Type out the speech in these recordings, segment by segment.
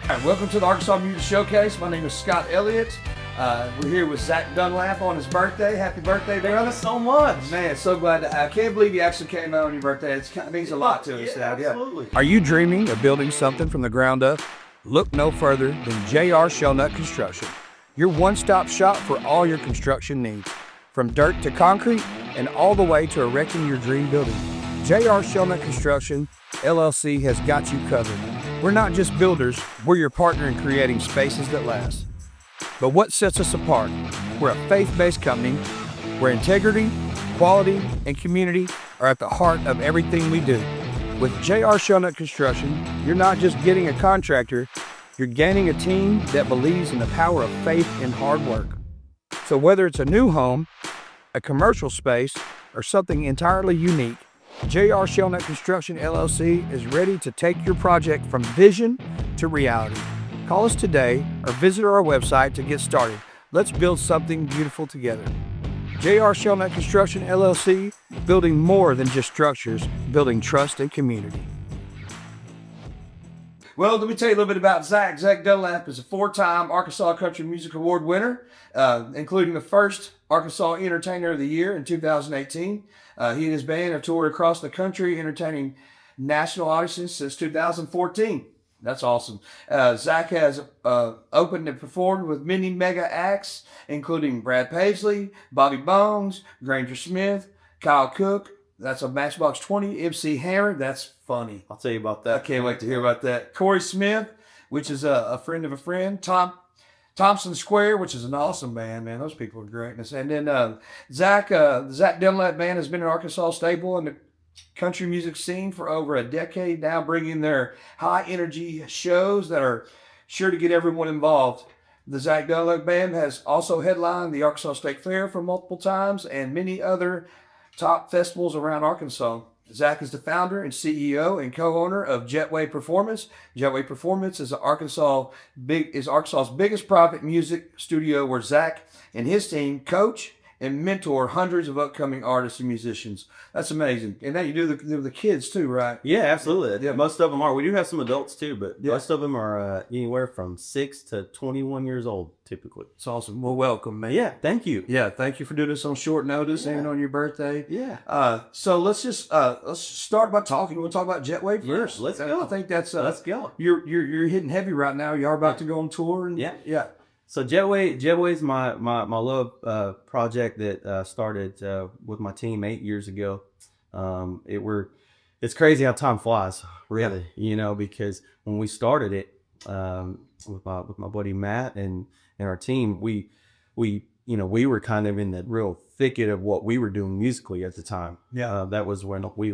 All right, welcome to the Arkansas Music Showcase. My name is Scott Elliott. We're here with Zac Dunlap on his birthday. Happy birthday, brother. Thank you so much. Man, so glad I can't believe you actually came out on your birthday. It means a lot to us. Yeah, absolutely. Are you dreaming of building something from the ground up? Look no further than J.R. Shellnut Construction, your one-stop shop for all your construction needs. From dirt to concrete and all the way to erecting your dream building, J.R. Shellnut Construction, LLC has got you covered. We're not just builders, we're your partner in creating spaces that last. But what sets us apart? We're a faith-based company where integrity, quality, and community are at the heart of everything we do. With J.R. Shellnut Construction, you're not just getting a contractor, you're gaining a team that believes in the power of faith and hard work. So whether it's a new home, a commercial space, or something entirely unique, J.R. Shellnut Construction LLC is ready to take your project from vision to reality. Call us today or visit our website to get started. Let's build something beautiful together. J.R. Shellnut Construction LLC, building more than just structures, building trust and community. Well, let me tell you a little bit about Zac. Zac Dunlap is a four-time Arkansas Country Music Award winner, including the first Arkansas Entertainer of the Year in 2018. He and his band have toured across the country, entertaining national audiences since 2014. That's awesome. Zac has opened and performed with many mega acts, including Brad Paisley, Bobby Bones, Granger Smith, Kyle Cook. That's a Matchbox 20. MC Hammer. That's funny. I'll tell you about that. I can't wait to hear about that. Corey Smith, which is a friend of a friend. Thompson Square, which is an awesome band, man. Those people are great. And then Zac Dunlap Band has been an Arkansas staple in the country music scene for over a decade now, bringing their high-energy shows that are sure to get everyone involved. The Zac Dunlap Band has also headlined the Arkansas State Fair for multiple times and many other top festivals around Arkansas. Zac is the founder and CEO and co-owner of Jetway Performance. Jetway Performance is Arkansas's biggest private music studio where Zac and his team coach and mentor hundreds of upcoming artists and musicians. That's amazing. And now you do the kids too, right? Yeah, absolutely. Yeah. Most of them are. We do have some adults too, but Yeah. most of them are anywhere from 6 to 21 years old, typically. It's awesome. Well, welcome, man. Yeah, thank you. Yeah, thank you for doing this on short notice and on your birthday. Yeah. So let's start by talking. We'll talk about Jetway first. Let's go. I think that's Let's go. You're hitting heavy right now. You are about to go on tour. And, yeah. So Jetway is my love project that started with my team 8 years ago. It's crazy how time flies, really, because when we started it with my buddy Matt and our team, we were kind of in the real thicket of what we were doing musically at the time. Yeah. That was when we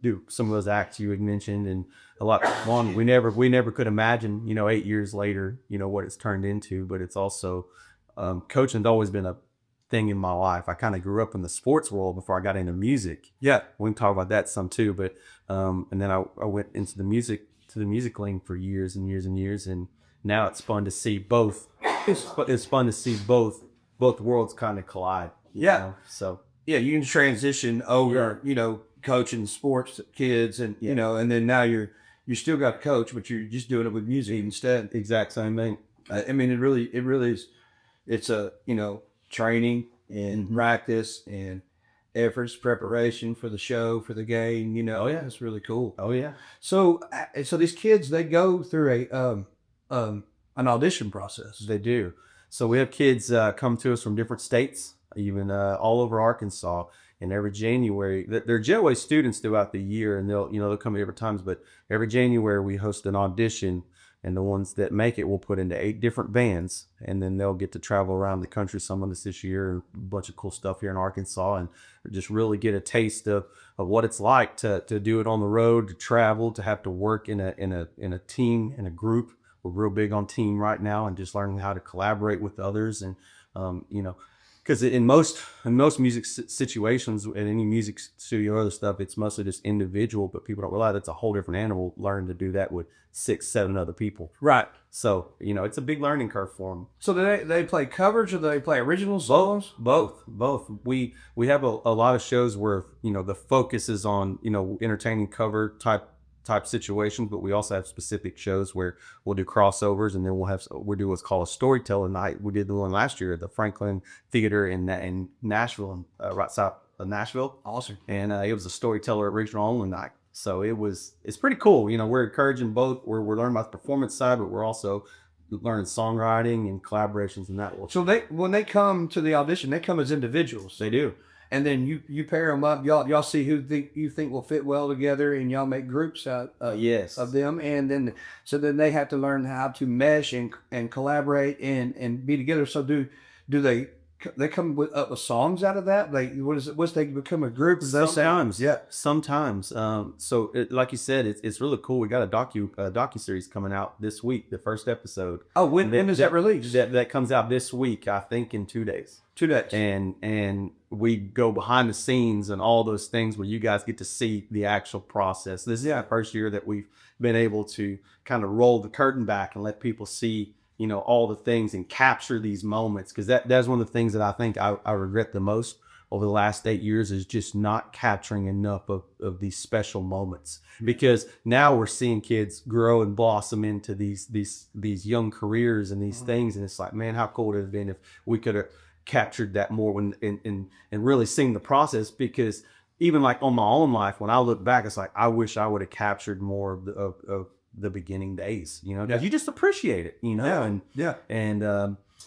do some of those acts you had mentioned and a lot long. We never could imagine, 8 years later, what it's turned into. But it's also coaching's always been a thing in my life. I kind of grew up in the sports world before I got into music. Yeah, we can talk about that some too. But and then I went into the music lane for years and years and years, and now it's fun to see both. It's fun to see both worlds kind of collide. Yeah. So yeah, you can transition over, coaching sports kids and and then now you still got to coach, but you're just doing it with music instead. Exact same thing. I mean, it really is. It's a training and practice and efforts, preparation for the show, for the game. It's really cool. Oh yeah. So these kids, they go through an audition process. They do. So we have kids come to us from different states, even all over Arkansas. And every January, they're Jetway students throughout the year, and they'll come at different times. But every January we host an audition, and the ones that make it we'll put into 8 different bands, and then they'll get to travel around the country. Some of us this year, a bunch of cool stuff here in Arkansas, and just really get a taste of what it's like to do it on the road, to travel, to have to work in a team, in a group. We're real big on team right now, and just learning how to collaborate with others, and because in most music situations, at any music studio or other stuff, it's mostly just individual, but people don't realize it's a whole different animal. Learn to do that with 6, 7 other people. Right. So, it's a big learning curve for them. So do they play covers or do they play original songs? Both. We have a lot of shows where, the focus is on, entertaining cover type type situations, but we also have specific shows where we'll do crossovers, and then we'll do what's called a storytelling night. We did the one last year at the Franklin Theater in Nashville, right south of Nashville. Awesome. And it was a storyteller original only night. So it's pretty cool. We're encouraging both. We're learning about the performance side, but we're also learning songwriting and collaborations and that. So when they come to the audition, they come as individuals. They do. And then you pair them up. Y'all see who you think will fit well together, and y'all make groups out Yes. of them. And then they have to learn how to mesh and collaborate and be together. So do they come up with songs out of that? Like once they become a group? Sometimes, yeah. Sometimes. So like you said, it's really cool. We got a docu series coming out this week, the first episode. Oh, when is that released? That comes out this week, I think, in 2 days. 2 days. And we go behind the scenes and all those things where you guys get to see the actual process. This is the first year that we've been able to kind of roll the curtain back and let people see, all the things and capture these moments. Because that's one of the things that I think I regret the most over the last 8 years is just not capturing enough of these special moments. Because now we're seeing kids grow and blossom into these young careers and these things. And it's like, man, how cool would it have been if we could have captured that more and really seen the process. Because even like on my own life, when I look back, it's like, I wish I would have captured more of the beginning days, you just appreciate it,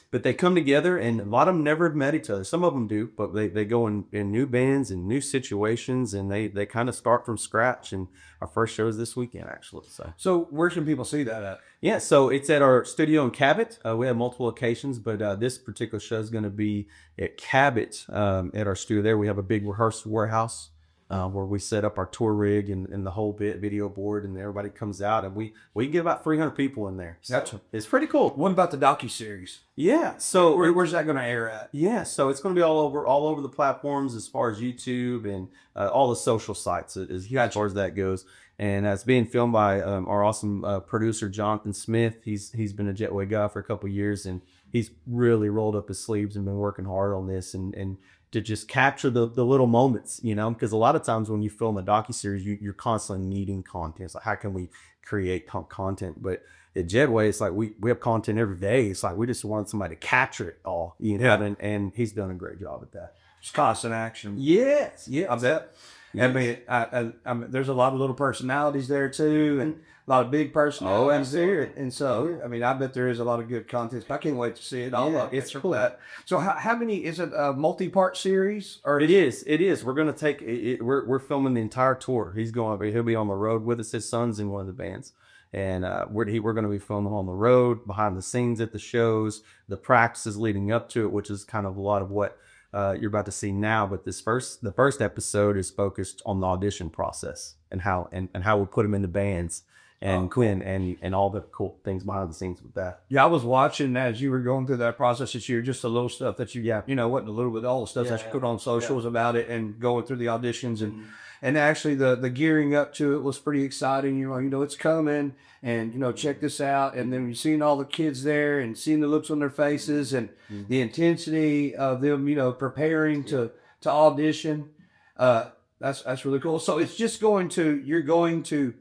but they come together, and a lot of them never have met each other. Some of them do, but they go in new bands and new situations, and they kind of start from scratch. And our first show is this weekend, actually. So where can people see that at? Yeah, so it's at our studio in Cabot. We have multiple locations, but this particular show is going to be at Cabot, at our studio there. We have a big rehearsal warehouse where we set up our tour rig and the whole video board, and everybody comes out, and we get about 300 people in there. So it's pretty cool. What about the docuseries? Yeah, so where's that going to air at? Yeah, so it's going to be all over the platforms as far as YouTube and all the social sites as far as that goes. And it's being filmed by our awesome producer Jonathan Smith. He's been a Jetway guy for a couple of years, and he's really rolled up his sleeves and been working hard on this and to just capture the little moments, because a lot of times when you film a docuseries, you're constantly needing content. It's like, how can we create content? But at Jetway, it's like we have content every day. It's like we just want somebody to capture it all, and he's done a great job at that. It's constant action. Yes. I bet. Yes. I mean, there's a lot of little personalities there too, and a lot of big personalities there. And so, I mean, I bet there is a lot of good content. I can't wait to see it. It's cool. So how many, is it a multi-part series? Or It is. We're going to take it. We're filming the entire tour. He'll be on the road with us. His son's in one of the bands. And we're going to be filming on the road, behind the scenes at the shows, the practices leading up to it, which is kind of a lot of what you're about to see now. But the first episode is focused on the audition process and how we put them in the bands and Quinn and all the cool things behind the scenes with that. Yeah, I was watching as you were going through that process this year, just the little stuff that wasn't a little bit, all the stuff that you put on socials about it and going through the auditions and actually the gearing up to it was pretty exciting. It's coming and, check this out. And then you're seeing all the kids there and seeing the looks on their faces and the intensity of them, preparing to audition. That's really cool. So it's just you're going to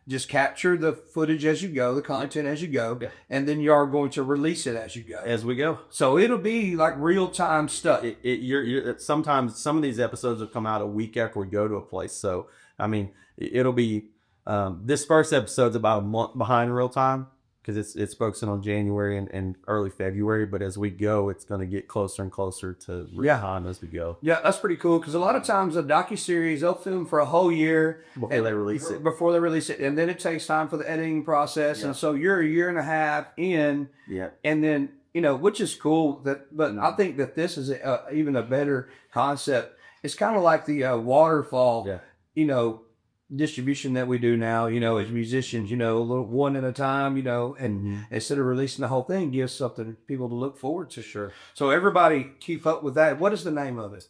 just capture the footage as you go, the content as you go, and then you are going to release it as you go. As we go. So it'll be like real-time stuff. Sometimes some of these episodes will come out a week after we go to a place. So, I mean, it'll be, this first episode's about a month behind real time because it's focusing on January and early February. But as we go, it's going to get closer and closer to real time as we go. Yeah, that's pretty cool because a lot of times a docuseries, they'll film for a whole year before they release it. And then it takes time for the editing process. Yeah. And so you're a year and a half in. Yeah. And then, which is cool. But I think that this is even a better concept. It's kind of like the waterfall, distribution that we do now, as musicians, a little one at a time, and instead of releasing the whole thing, gives something people to look forward to. Sure. So everybody keep up with that. What is the name of it?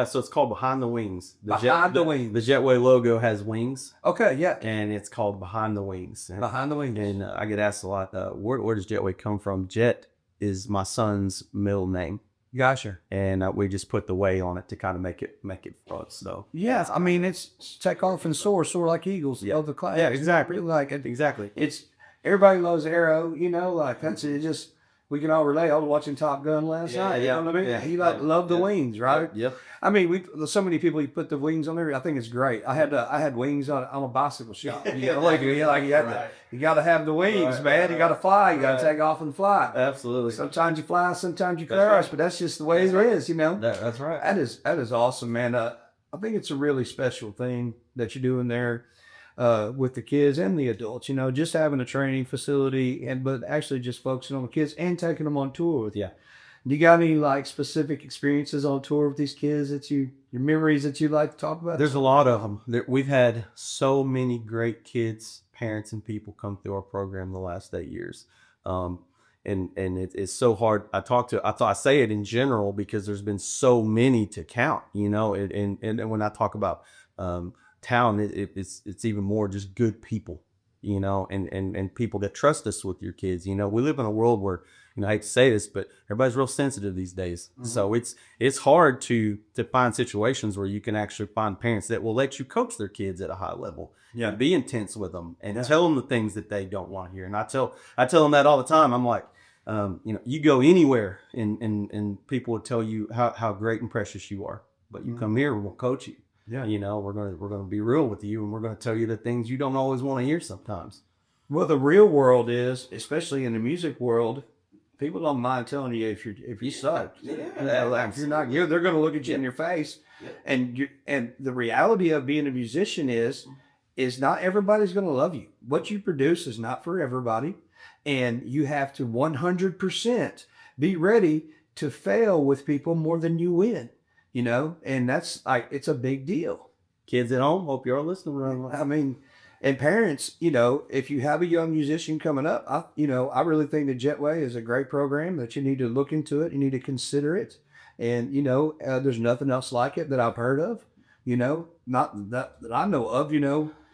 So it's called Behind the Wings. Behind the Wings. The Jetway logo has wings. Okay, yeah. And it's called Behind the Wings. Behind the Wings. And I get asked a lot, where does Jetway come from? Jet is my son's middle name. Gotcha. and we just put the way on it to kind of make it fun. So Yeah, I mean, it's take off and soar like eagles. Yeah. Of the class. Yeah, exactly. Really like it. exactly. It's everybody loves Arrow, like that's it. Just we can all relate. I was watching Top Gun last night. You know what I mean? yeah. He loved the wings, right? Yep. I mean, so many people you put the wings on there. I think it's great. I had wings on a bicycle shop. You got to have the wings, Right, man. You got to fly. You got to right. take off and fly. Absolutely. Sometimes you fly, sometimes you That's crash, right. but that's just the way it is, That's right. That is awesome, man. I think it's a really special thing that you're doing there with the kids and the adults. Just having a training facility but actually just focusing on the kids and taking them on tour with you. Yeah. Do you got any like specific experiences on tour with these kids your memories that you'd like to talk about? There's a lot of them. We've had so many great kids, parents, and people come through our program the last 8 years. And it's so hard. I say it in general because there's been so many to count, and when I talk about town, it's even more just good people, and people that trust us with your kids. We live in a world where, I hate to say this, but everybody's real sensitive these days. Mm-hmm. So it's hard to find situations where you can actually find parents that will let you coach their kids at a high level. Yeah. And be intense with them and tell them the things that they don't want to hear. And I tell them that all the time. I'm like, you go anywhere and people will tell you how great and precious you are, but you come here, we'll coach you. Yeah. We're going to be real with you, and we're going to tell you the things you don't always want to hear sometimes. Well, the real world is, especially in the music world, people don't mind telling you if you suck. Yeah. If you're not good, they're going to look at you in your face. Yeah. And the reality of being a musician is not everybody's going to love you. What you produce is not for everybody, and you have to 100% be ready to fail with people more than you win. And that's it's a big deal. Kids at home, hope you're listening. I mean, and parents, if you have a young musician coming up, I really think the Jetway is a great program that you need to look into it. You need to consider it. And, there's nothing else like it that I've heard of, not that I know of,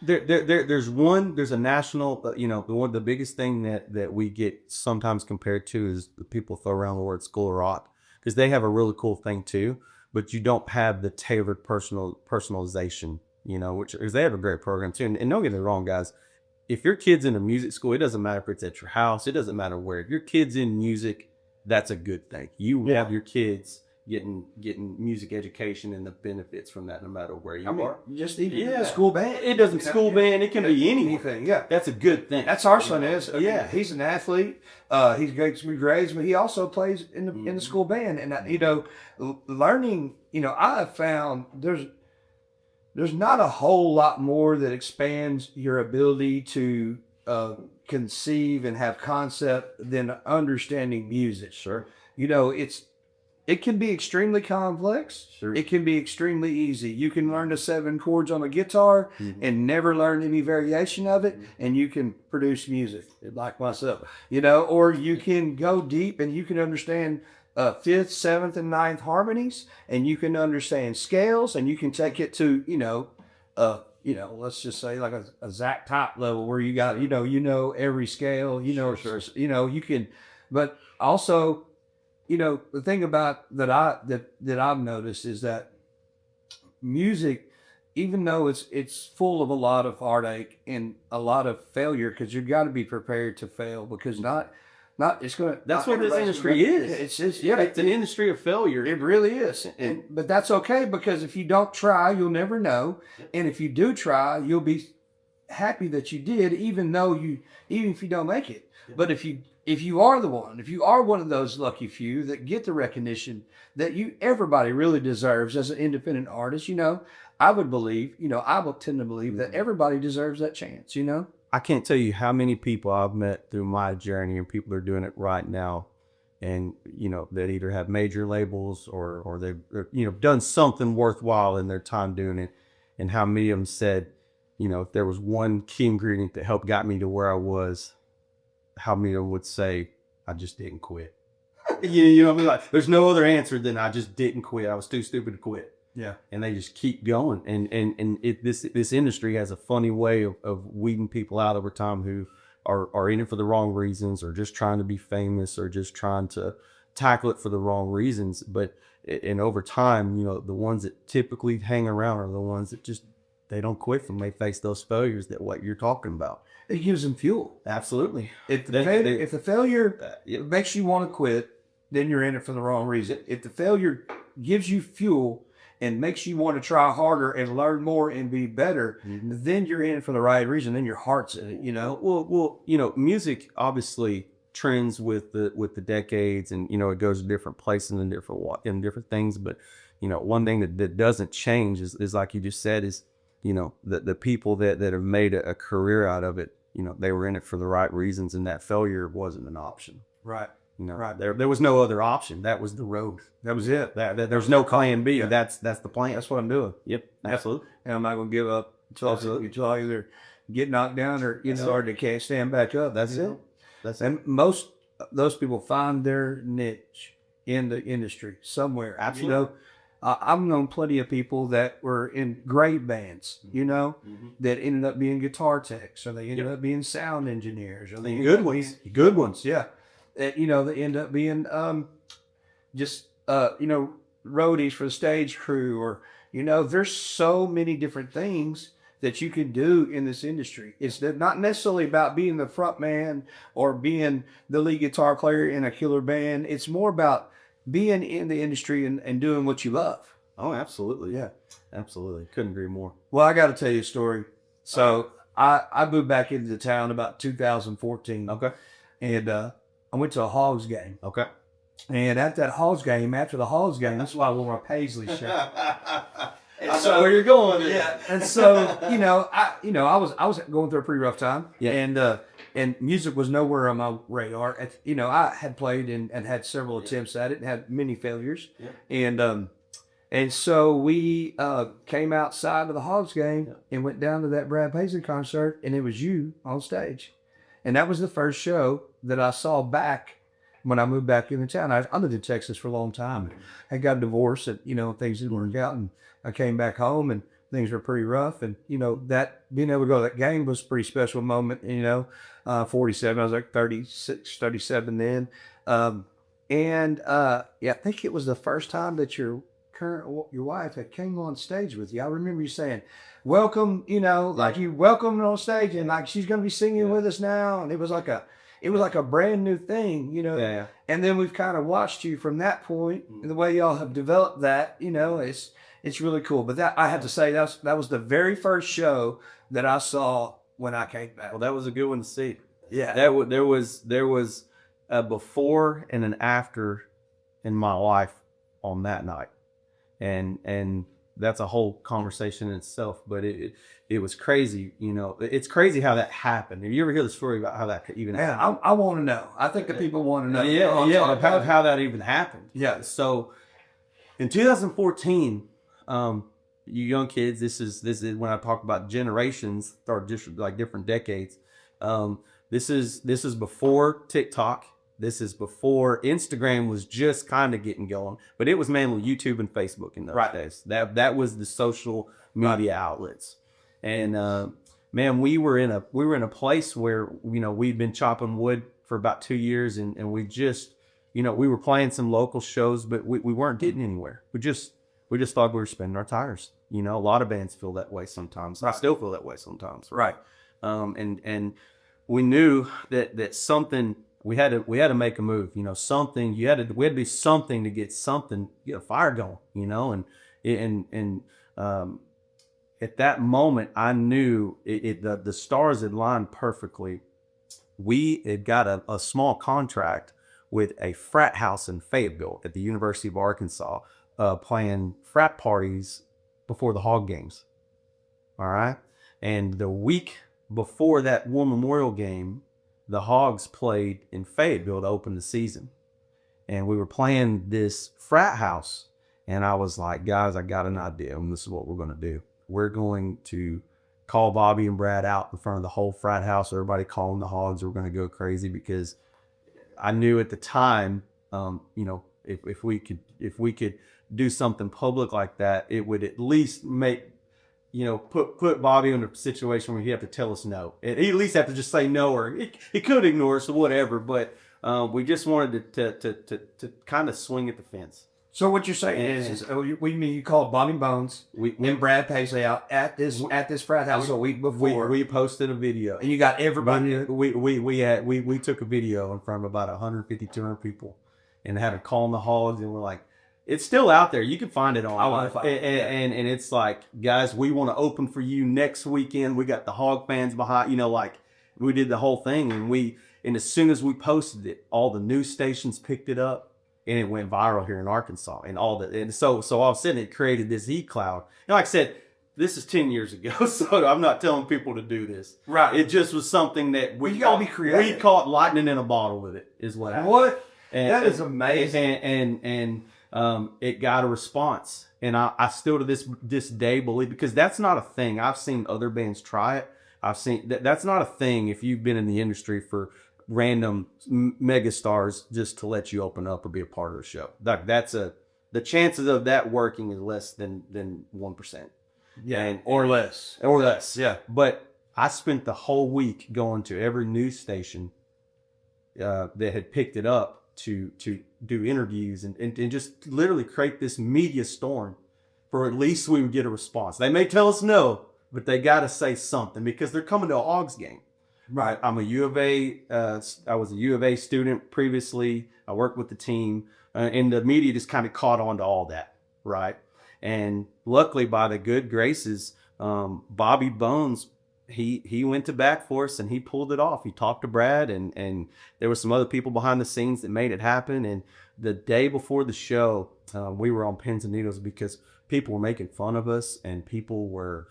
There's a national, the biggest thing that we get sometimes compared to is the people throw around the word School of Rock, because they have a really cool thing too, but you don't have the tailored personalization, because they have a great program too. And don't get me wrong, guys, if your kid's in a music school, it doesn't matter if it's at your house, it doesn't matter where. If your kid's in music, that's a good thing. You have your kids getting music education and the benefits from that, no matter where you are. Just even the school band. It doesn't school band. It can be anything. Yeah, that's a good thing. That's our son is. Yeah, he's an athlete. He's great to be grades, but he also plays in the school band. And learning. I have found there's not a whole lot more that expands your ability to conceive and have concept than understanding music. Sure. It can be extremely complex. Sure. It can be extremely easy. You can learn the 7 chords on a guitar and never learn any variation of it, and you can produce music like myself, or you can go deep and you can understand 5th, 7th, and 9th harmonies, and you can understand scales, and you can take it to, let's just say like a Zac type level where you got, every scale, Sure. You can, but also, the thing about that I've noticed is that music, even though it's full of a lot of heartache and a lot of failure, because you've got to be prepared to fail, because it's going to. That's what this industry is. It's just it's an industry of failure. It really is, but that's okay, because if you don't try, you'll never know, and if you do try, you'll be happy that you did, even if you don't make it. But if you are one of those lucky few that get the recognition that everybody really deserves as an independent artist, I would tend to believe that everybody deserves that chance, I can't tell you how many people I've met through my journey, and people are doing it right now, and that either have major labels or they've done something worthwhile in their time doing it, and how many of them said, if there was one key ingredient that helped got me to where I was, how many of them would say, I just didn't quit. You know what I mean? Like, there's no other answer than I just didn't quit. I was too stupid to quit. Yeah. And they just keep going. And this industry has a funny way of weeding people out over time who are in it for the wrong reasons, or just trying to be famous, or just trying to tackle it for the wrong reasons. But and over time, you know, the ones that typically hang around are the ones that just they don't quit when they face those failures that what you're talking about. It gives them fuel. Absolutely. If the failure makes you want to quit, then you're in it for the wrong reason. If the failure gives you fuel and makes you want to try harder and learn more and be better, then you're in it for the right reason. Then your heart's in it, you know. Well, you know, music obviously trends with the decades, and you know, it goes to different places and different things. But you know, one thing that doesn't change is like you just said, is you know, the people that have made a career out of it. You know, they were in it for the right reasons, and that failure wasn't an option. Right. You know, Right. There was no other option. That was the road. That was it. There's no plan B. Yeah. That's the plan. That's what I'm doing. Yep. Absolutely. And I'm not going to give up until I either get knocked down or, you know, or they can't stand back up. That's you it. know? That's it. And most of those people find their niche in the industry somewhere. Absolutely. You know, I've known plenty of people that were in great bands, you know, that ended up being guitar techs, or they ended up being sound engineers, or they Good ones. Good ones, yeah. That, you know, they end up being just you know, roadies for the stage crew, or you know, there's so many different things that you can do in this industry. It's not necessarily about being the front man or being the lead guitar player in a killer band. It's more about being in the industry and doing what you love. Oh, absolutely. Yeah. Absolutely. Couldn't agree more. Well, I got to tell you a story. So I moved back into the town about 2014. Okay. And I went to a Hogs game. Okay. And at that Hogs game, after the Hogs game, that's why I wore my Paisley shirt. I know where you're going. Yeah. And so, I was going through a pretty rough time. Yeah. And music was nowhere on my radar. I had played and had several attempts at it and had many failures. Yeah. And so we came outside of the Hogs game and went down to that Brad Paisley concert, and it was you on stage. And that was the first show that I saw back when I moved back into town. I lived in Texas for a long time. I got divorced, and things didn't work out, and I came back home and things were pretty rough. And that being able to go to that game was a pretty special moment. 47, I was like 36, 37 then. I think it was the first time that your wife had came on stage with you. I remember you saying, welcome, like you welcomed on stage, and like she's going to be singing with us now. And it was like a brand new thing, Yeah. And then we've kind of watched you from that point, and the way y'all have developed that, it's really cool. But that, I have to say, that was the very first show that I saw when I came back. Well, that was a good one to see. Yeah. There was a before and an after in my life on that night. And that's a whole conversation in itself, but it was crazy. It's crazy how that happened. Have you ever hear the story about how that even happened? I want to know. I think the people want to know. How that even happened. Yeah. So in 2014, you young kids, this is when I talk about generations or just like different decades. This is before TikTok. This is before Instagram was just kind of getting going, but it was mainly YouTube and Facebook in those days. That was the social media outlets. And man, we were in a place where we'd been chopping wood for about 2 years, and we just we were playing some local shows, but we weren't getting anywhere. We just thought we were spinning our tires. A lot of bands feel that way sometimes. I still feel that way sometimes. Right. And we knew that something. We had to make a move, something. We had to do something to get a fire going, and at that moment, I knew the stars had lined perfectly. We had got a small contract with a frat house in Fayetteville at the University of Arkansas, playing frat parties before the Hog games. All right, and the week before that War Memorial game, the Hogs played in Fayetteville to open the season. And we were playing this frat house. And I was like, guys, I got an idea. And this is what we're going to do. We're going to call Bobby and Brad out in front of the whole frat house. Everybody calling the Hogs. We're going to go crazy, because I knew at the time, if we could do something public like that, it would at least make, put Bobby in a situation where he'd have to tell us no. And he'd at least have to just say no, or he could ignore us or whatever. But We just wanted to kind of swing at the fence. So what you're saying is we mean you called Bonnie Bones and Brad Paisley out at this frat house a week before. We posted a video, and you got everybody. We took a video in front of about 150, 200 people, and had a call in the halls, and we're like, it's still out there. You can find it on. And it's like, guys, we want to open for you next weekend. We got the Hog fans behind. Like we did the whole thing, and as soon as we posted it, all the news stations picked it up. And it went viral here in Arkansas, and so all of a sudden it created this e-cloud. And like I said, this is 10 years ago, so I'm not telling people to do this. Right. It just was something that we gotta be creative. We caught lightning in a bottle with it, is what happened. What? That is amazing. And it got a response, and I still to this day believe, because that's not a thing. I've seen other bands try it. I've seen that's not a thing if you've been in the industry for random megastars just to let you open up or be a part of the show. The chances of that working is less than 1%. Yeah, or less. Yeah. But I spent the whole week going to every news station that had picked it up to do interviews and just literally create this media storm for at least we would get a response. They may tell us no, but they got to say something because they're coming to a Hogs game. Right. I'm a U of A. I was a U of A student previously. I worked with the team, and the media just kind of caught on to all that, right? And luckily, by the good graces, Bobby Bones, he went to bat for us and he pulled it off. He talked to Brad, and there were some other people behind the scenes that made it happen. And the day before the show, we were on pins and needles because people were making fun of us, and people were.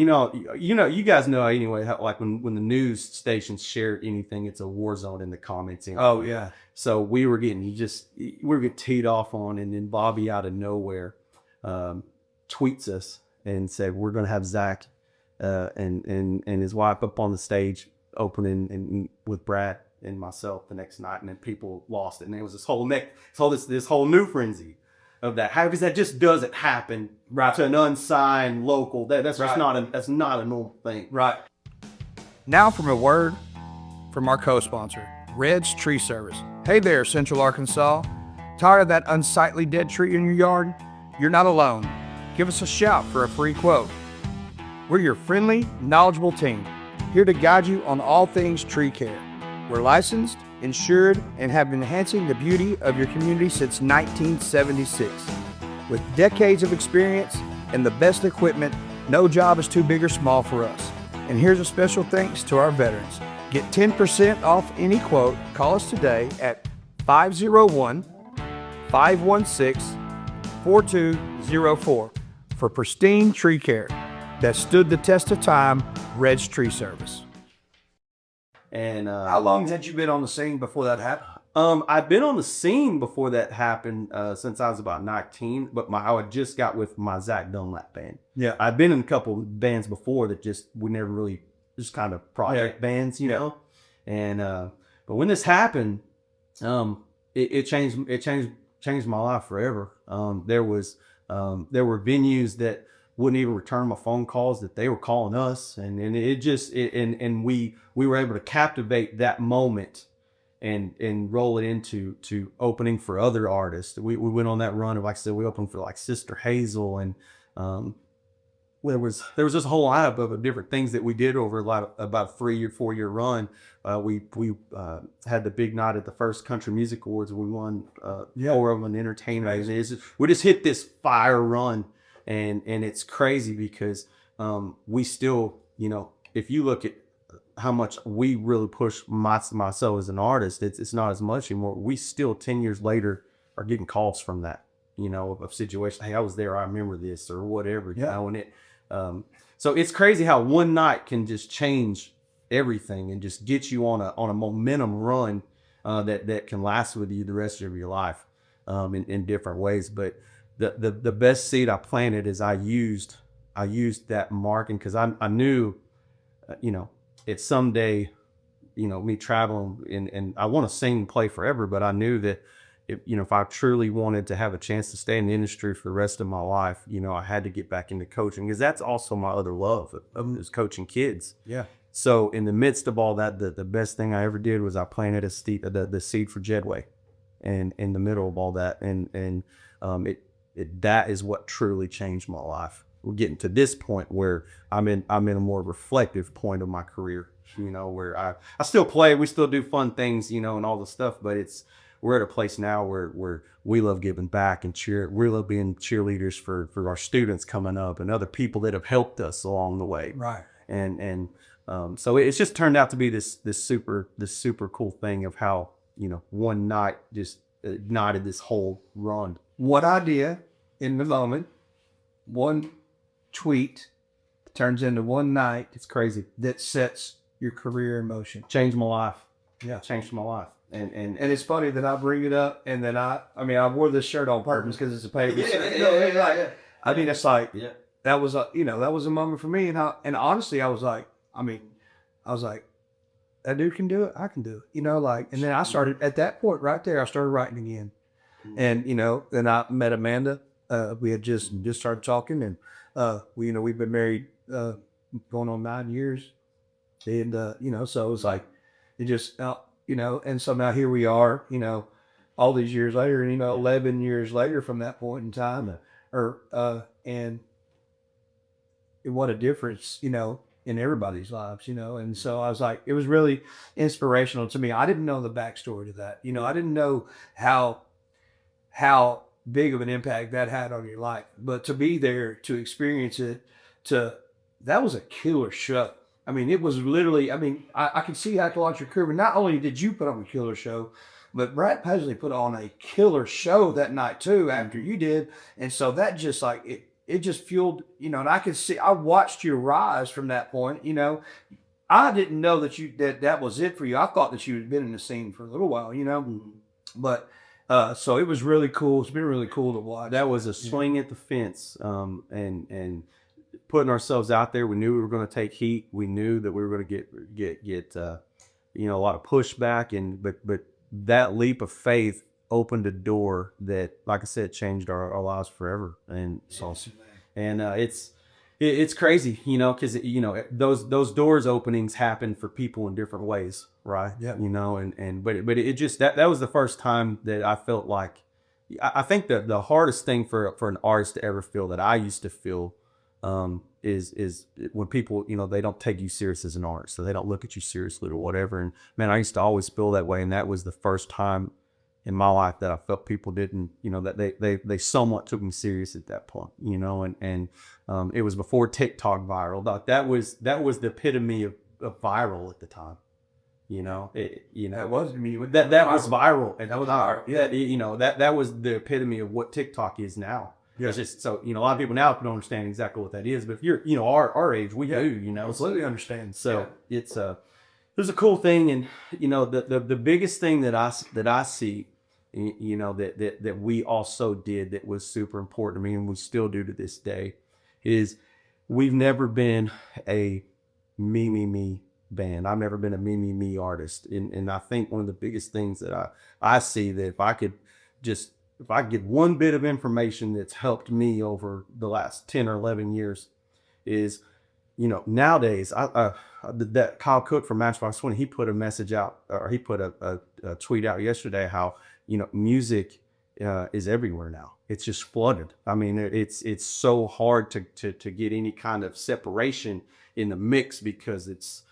You guys know anyway, how, like when the news stations share anything, it's a war zone in the comments. Anyway. Oh yeah. So we were getting teed off on, and then Bobby out of nowhere tweets us and said, we're going to have Zac and his wife up on the stage opening and with Brad and myself the next night. And then people lost it. And there was this whole new frenzy of that. How, because that just doesn't happen to an unsigned local. That's just not a normal thing. Right. Now from a word from our co-sponsor, Red's Tree Service. Hey there, Central Arkansas. Tired of that unsightly dead tree in your yard? You're not alone. Give us a shout for a free quote. We're your friendly, knowledgeable team, here to guide you on all things tree care. We're licensed, insured, and have been enhancing the beauty of your community since 1976. With decades of experience and the best equipment, no job is too big or small for us. And here's a special thanks to our veterans. Get 10% off any quote. Call us today at 501-516-4204 for pristine tree care that stood the test of time. Red's Tree Service. And how long had you been on the scene before that happened? I've been on the scene before that happened since I was about 19, but I just got with my Zac Dunlap band. Yeah, I've been in a couple of bands before that we never really just kind of project bands, you know. And but when this happened, it changed my life forever. There were venues that wouldn't even return my phone calls, that they were calling us, and we were able to captivate that moment and roll it into opening for other artists. We went on that run of, like I said, we opened for like Sister Hazel, and there was this whole lineup of different things that we did over about a 4-year run. We had the big night at the first Country Music Awards. We won 4 of them in entertainment. We just hit this fire run, and it's crazy because we still, if you look at how much we really push myself as an artist, it's not as much anymore. We still 10 years later are getting calls from that, of situation. Hey, I was there. I remember this or whatever. And it. So it's crazy how one night can just change everything and just get you on a momentum run that can last with you the rest of your life in different ways. But the best seed I planted is I used that marketing because I knew, it's someday, me traveling and I want to sing and play forever, but I knew that if I truly wanted to have a chance to stay in the industry for the rest of my life, I had to get back into coaching, because that's also my other love is coaching kids. Yeah. So in the midst of all that, the best thing I ever did was I planted the seed for Jedway, and in the middle of all that, and that is what truly changed my life. We're getting to this point where I'm in a more reflective point of my career, where I still play, we still do fun things, and all the stuff, but we're at a place now where we love giving back and we love being cheerleaders for our students coming up and other people that have helped us along the way. Right. And so it's just turned out to be this super cool thing of how, one night just ignited this whole run. One idea in the moment, one tweet turns into one night. It's crazy. That sets your career in motion. Changed my life. Yeah. Changed my life. And it's funny that I bring it up and then I wore this shirt on purpose because it's a paper. I mean, it's like, that was a moment for me. And honestly, I was like, that dude can do it. I can do it, and then I started at that point right there. I started writing again. And, then I met Amanda. We had just started talking, and, we've been married, going on 9 years. And, so it was like, it just, and so now here we are, all these years later, and, 11 years later from that point in time, and what a difference, in everybody's lives, and so I was like, it was really inspirational to me. I didn't know the backstory to that. I didn't know how big of an impact that had on your life, but to be there, to experience it, that was a killer show. I mean, it was literally, I could see how to watch your career, but not only did you put on a killer show, but Brad Paisley put on a killer show that night too, after you did. And so that just like, it just fueled, and I could see, I watched your rise from that point. I didn't know that was it for you. I thought that you had been in the scene for a little while, but, so it was really cool. It's been really cool to watch. That was a swing at the fence, and putting ourselves out there. We knew we were going to take heat. We knew that we were going to get a lot of pushback, but that leap of faith opened a door that, like I said, changed our lives forever. And it's awesome. And it's crazy, because those doors openings happen for people in different ways, right? Yeah. But it just that was the first time that I felt like, I think that the hardest thing for an artist to ever feel, that I used to feel, is when people, they don't take you serious as an artist, so they don't look at you seriously or whatever. And man, I used to always feel that way, and that was the first time in my life that I felt people didn't, that they somewhat took me serious at that point, and it was before TikTok viral. That was the epitome of viral at the time. That was that was viral, and that was that was the epitome of what TikTok is now. Yeah. It's just so, a lot of people now don't understand exactly what that is, but if you're, our age, we do, completely understand. So it's there's a cool thing. And, the biggest thing that I see, that we also did that was super important to me, and we still do to this day, is we've never been a me band. I've never been a me artist. And I think one of the biggest things that I see, that if I could get one bit of information that's helped me over the last 10 or 11 years is, nowadays, that Kyle Cook from Matchbox 20, he put a message out, or he put a tweet out yesterday, how, music is everywhere now. It's just flooded. I mean, it's so hard to get any kind of separation in the mix, because it's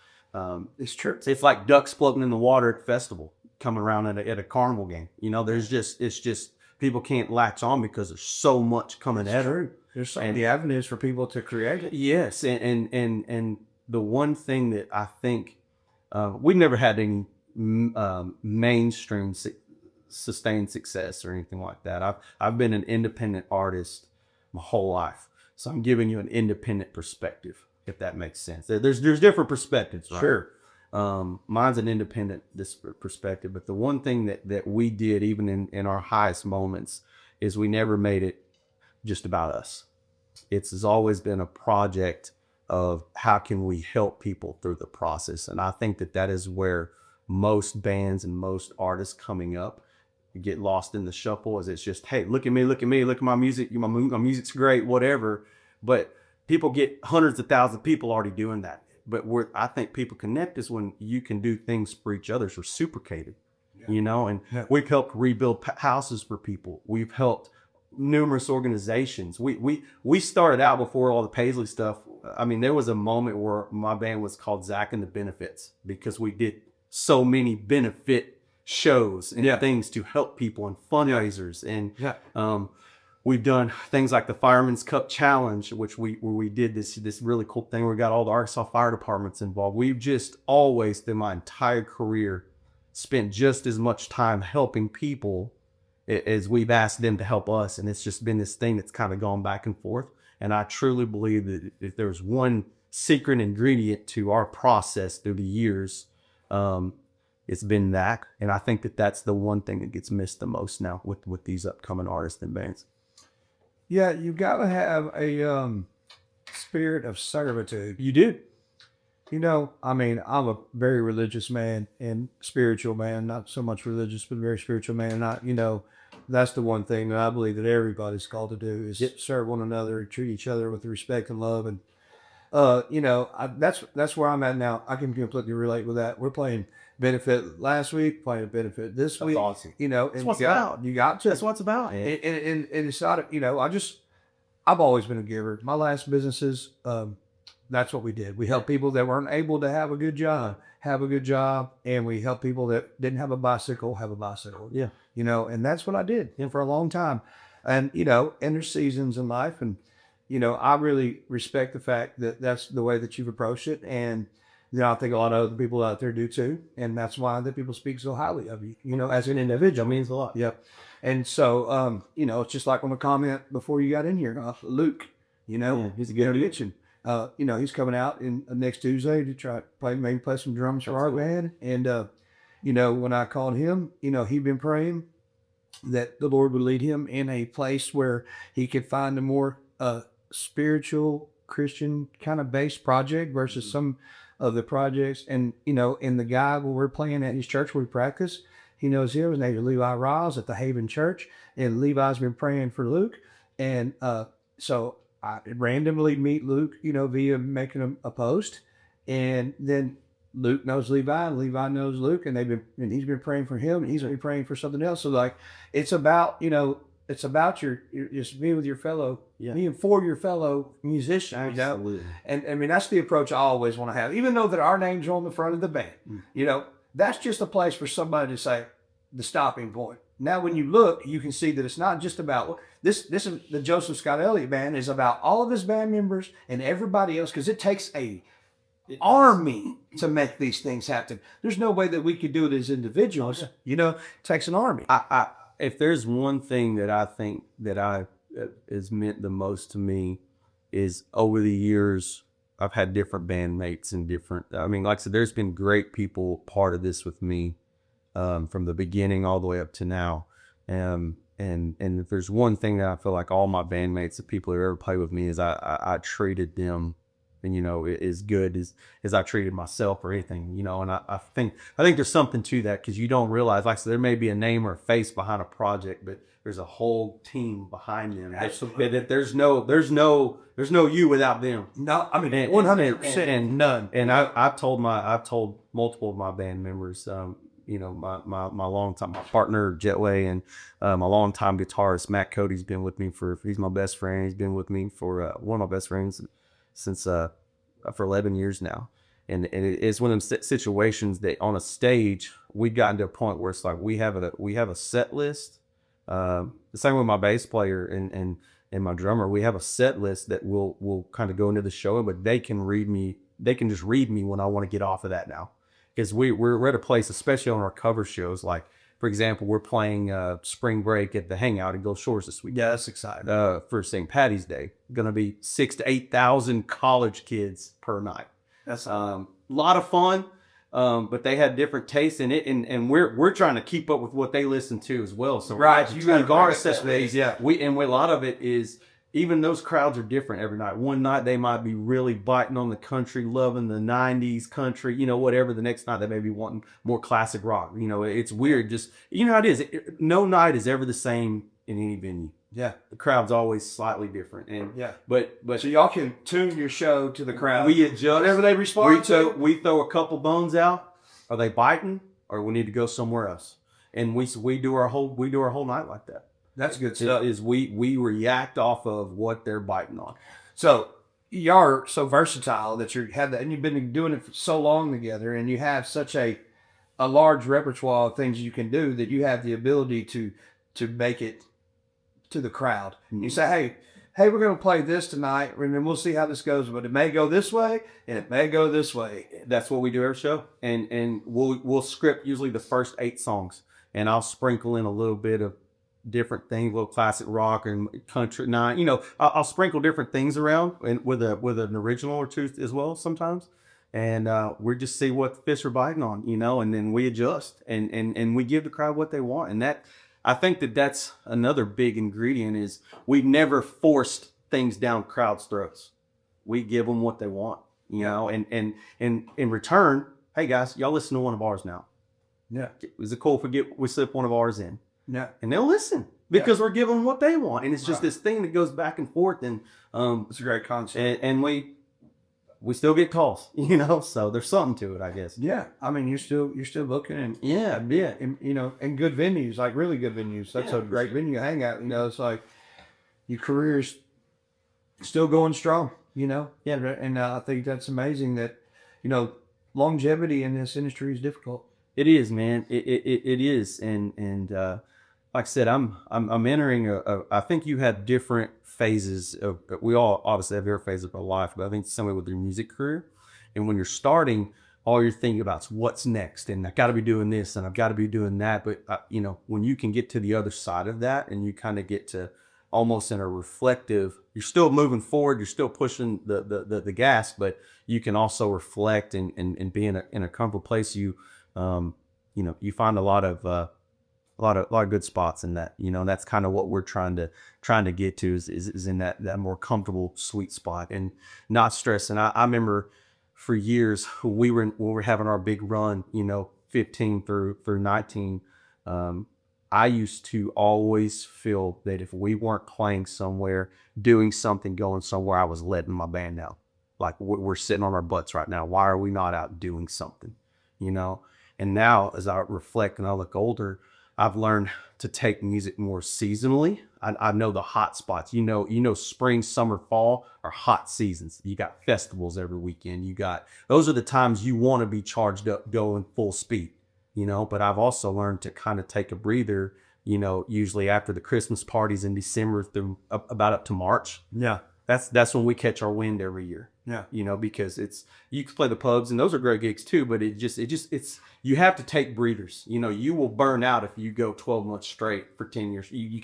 true. It's like ducks floating in the water at a festival, coming around at a carnival game. It's just people can't latch on because there's so much coming at her. There's so many avenues for people to create it. Yes, and the one thing that I think we've never had any mainstream sustained success or anything like that. I've been an independent artist my whole life, so I'm giving you an independent perspective, if that makes sense. There's different perspectives, right? Sure. Mine's an independent perspective, but the one thing that we did, even in our highest moments, is we never made it just about us. It's always been a project of how can we help people through the process. And I think that is where most bands and most artists coming up get lost in the shuffle, is it's just, hey, look at me, look at my music, my music's great, whatever. But people get hundreds of thousands of people already doing that. but where I think people connect is when you can do things for each other. It's reciprocated, you know, and we've helped rebuild houses for people. We've helped numerous organizations. We started out before all the Paisley stuff. I mean, there was a moment where my band was called Zac and the Benefits because we did so many benefit shows and things to help people and fundraisers. And we've done things like the Fireman's Cup Challenge, where we did this really cool thing where we got all the Arkansas fire departments involved. We've just always, through my entire career, spent just as much time helping people as we've asked them to help us. And it's just been this thing that's kind of gone back and forth. And I truly believe that if there's one secret ingredient to our process through the years, it's been that. And I think that that's the one thing that gets missed the most now with these upcoming artists and bands. Yeah, you got to have a spirit of servitude. You do. You know, I mean, I'm a very religious man and spiritual man, not so much religious, but very spiritual man. And you know, that's the one thing that I believe that everybody's called to do is serve one another, treat each other with respect and love. And, you know, that's where I'm at now. I can completely relate with that. We're playing benefit last week, playing benefit this week. That's awesome. You know, that's what's about. You got to. That's what it's about. And it's not, you know, I've always been a giver. My last businesses, that's what we did. We helped people that weren't able to have a good job, and we helped people that didn't have a bicycle, have a bicycle. Yeah. You know, and that's what I did for a long time. And, you know, and there's seasons in life. And, you know, I really respect the fact that that's the way that you've approached it. And, you know, I think a lot of other people out there do too. And that's why that people speak so highly of you, you know, as an individual. Means a lot. Yep. And so, you know, it's just like on the comment before you got in here, Luke, you know, he's a good addiction. You know, he's coming out in next Tuesday to try to play some drums for our band. And, you know, when I called him, you know, he'd been praying that the Lord would lead him in a place where he could find a more spiritual Christian kind of based project versus some of the projects. And, you know, and the guy where we're playing at his church where we practice, he knows him. His name is Levi Riles at the Haven Church. And Levi's been praying for Luke. And so I randomly meet Luke, you know, via making a post, and then Luke knows Levi, and Levi knows Luke, and he's been praying for him, and he's been praying for something else. So like, it's about, you know, it's about your just being with your fellow, being for your fellow musicians. Absolutely. You know? And I mean, that's the approach I always want to have, even though that our names are on the front of the band. You know, that's just a place for somebody to say the stopping point. Now, when you look, you can see that it's not just about this. This is the Joseph Scott Elliott Band is about all of his band members and everybody else, because it takes an army to make these things happen. There's no way that we could do it as individuals. You know, it takes an army. If there's one thing that I think that has meant the most to me is over the years, I've had different bandmates and different. I mean, like I said, there's been great people part of this with me. From the beginning all the way up to now. And if there's one thing that I feel like all my bandmates, the people who ever played with me, is I treated them, and, you know, as good as I treated myself or anything, you know. And I think there's something to that, because you don't realize, like I said, there may be a name or a face behind a project, but there's a whole team behind them. Absolutely. That there's no you without them. No, I mean 100% and none. And I've told multiple of my band members, you know, my longtime partner Jetway, and my longtime guitarist Matt Cody's been with me he's my best friend. He's been with me for one of my best friends since for 11 years now. And it's one of them situations that on a stage we gotten to a point where it's like we have a set list. The same with my bass player and my drummer. We have a set list that we'll kind of go into the show, but they can read me. They can just read me when I want to get off of that now. Because we're at a place, especially on our cover shows, like, for example, we're playing Spring Break at the Hangout in Gulf Shores this week. Yeah, that's exciting. For St. Patty's Day. Going to be 6,000 to 8,000 college kids per night. That's a lot of fun, but they had different tastes in it, and we're trying to keep up with what they listen to as well. So right, you got regardless of days, a lot of it is. Even those crowds are different every night. One night they might be really biting on the country, loving the 90s country, you know, whatever. The next night they may be wanting more classic rock. You know, it's weird. Just, you know how it is. No night is ever the same in any venue. Yeah. The crowd's always slightly different. And Yeah. but So y'all can tune your show to the crowd. we adjust. Whatever they respond to. We throw a couple bones out. Are they biting, or we need to go somewhere else? And we do our whole night like that. That's good stuff. Is we react off of what they're biting on. So y'all are so versatile that you have that, and you've been doing it for so long together, and you have such a large repertoire of things you can do that you have the ability to make it to the crowd. You say, hey, we're going to play this tonight, and then we'll see how this goes. But it may go this way, and it may go this way. That's what we do every show, and we'll script usually the first 8 songs, and I'll sprinkle in a little bit of different things, a little classic rock and country. I'll sprinkle different things around, and with an original or two as well sometimes. And we just see what the fish are biting on, and then we adjust and we give the crowd what they want. And that, I think that's another big ingredient, is we've never forced things down crowds' throats. We give them what they want, and in return, hey guys, y'all listen to one of ours now. Yeah. Is it cool if we slip one of ours in? Yeah. And they'll listen because we're giving them what they want. And it's just this thing that goes back and forth. And it's a great concept. And we still get calls, so there's something to it, I guess. Yeah. I mean, you're still booking and and good venues, like really good venues. That's a great venue to hang out. It's like your career's still going strong, Yeah. And I think that's amazing that, longevity in this industry is difficult. It is, man. It is. And like I said, I'm entering I think you have different phases of, we all obviously have different phases of our life, but I think somebody with your music career, and when you're starting, all you're thinking about is what's next, and I've got to be doing this and I've got to be doing that. But when you can get to the other side of that, and you kind of get to almost in a reflective, you're still moving forward, you're still pushing the gas, but you can also reflect and be in a comfortable place. You find a lot of good spots in that, and that's kind of what we're trying to get to is in that more comfortable, sweet spot and not stressing. I remember for years when we were having our big run, 15 through 19, I used to always feel that if we weren't playing somewhere, doing something, going somewhere, I was letting my band down. Like, we're sitting on our butts right now. Why are we not out doing something, And now, as I reflect and I look older, I've learned to take music more seasonally. I know the hot spots. Spring, summer, fall are hot seasons. You got festivals every weekend. Those are the times you want to be charged up, going full speed. But I've also learned to kind of take a breather. Usually after the Christmas parties in December through about up to March. Yeah. That's when we catch our wind every year. Yeah. Because you can play the pubs, and those are great gigs too, but you have to take breathers. You will burn out if you go 12 months straight for 10 years. You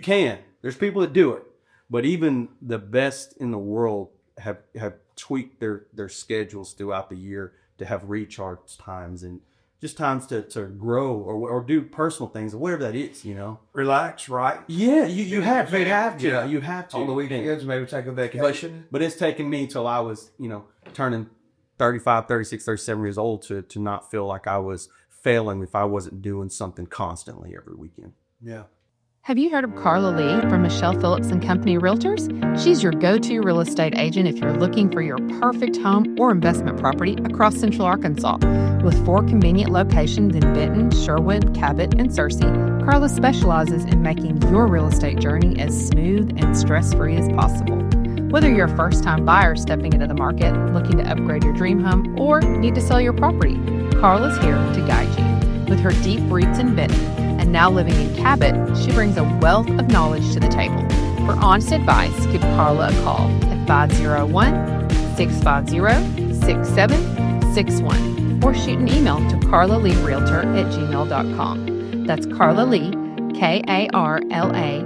can. There's people that do it, but even the best in the world have tweaked their schedules throughout the year to have recharge times and just times to grow or do personal things or whatever that is, Relax, right? Yeah, you have to. Yeah. You have to. On the weekends, maybe take a vacation. But it's taken me till I was, turning 35, 36, 37 years old to not feel like I was failing if I wasn't doing something constantly every weekend. Yeah. Have you heard of Carla Lee from Michelle Phillips and Company Realtors? She's your go-to real estate agent if you're looking for your perfect home or investment property across Central Arkansas. With 4 convenient locations in Benton, Sherwood, Cabot, and Searcy, Carla specializes in making your real estate journey as smooth and stress-free as possible. Whether you're a first-time buyer stepping into the market, looking to upgrade your dream home, or need to sell your property, Carla's here to guide you. With her deep roots in Benton and now living in Cabot, she brings a wealth of knowledge to the table. For honest advice, give Carla a call at 501-650-6761 or shoot an email to carlaleerealtor@gmail.com. That's Carla Lee, KARLALEE,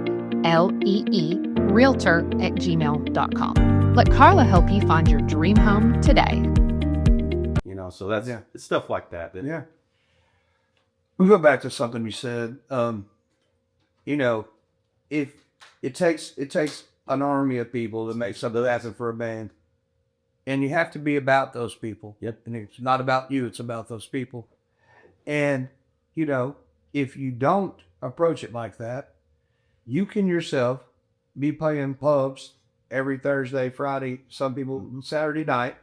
realtor@gmail.com. Let Carla help you find your dream home today. So that's it's stuff like that. Yeah. We'll go back to something you said. If it takes an army of people to make something happen for a band, and you have to be about those people. Yep. And it's not about you; it's about those people. And if you don't approach it like that, you can yourself be playing pubs every Thursday, Friday, some people Saturday night,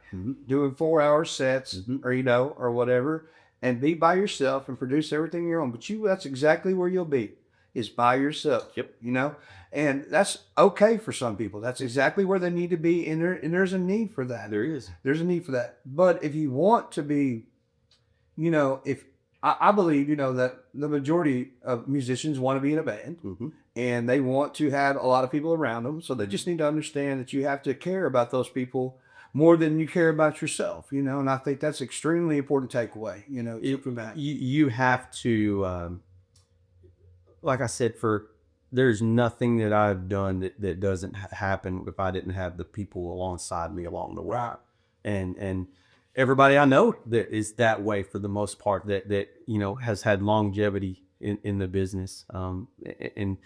doing 4 hour sets or, or whatever, and be by yourself and produce everything your own. But that's exactly where you'll be, is by yourself. Yep. And that's okay for some people. That's exactly where they need to be. And there's a need for that. There is. There's a need for that. But if you want to be, if I believe, that the majority of musicians want to be in a band and they want to have a lot of people around them. So they just need to understand that you have to care about those people more than you care about yourself, and I think that's extremely important takeaway, from that. You have to, like I said, there's nothing that I've done that doesn't happen if I didn't have the people alongside me along the way. Right. And everybody I know that is that way for the most part, that has had longevity in the business. And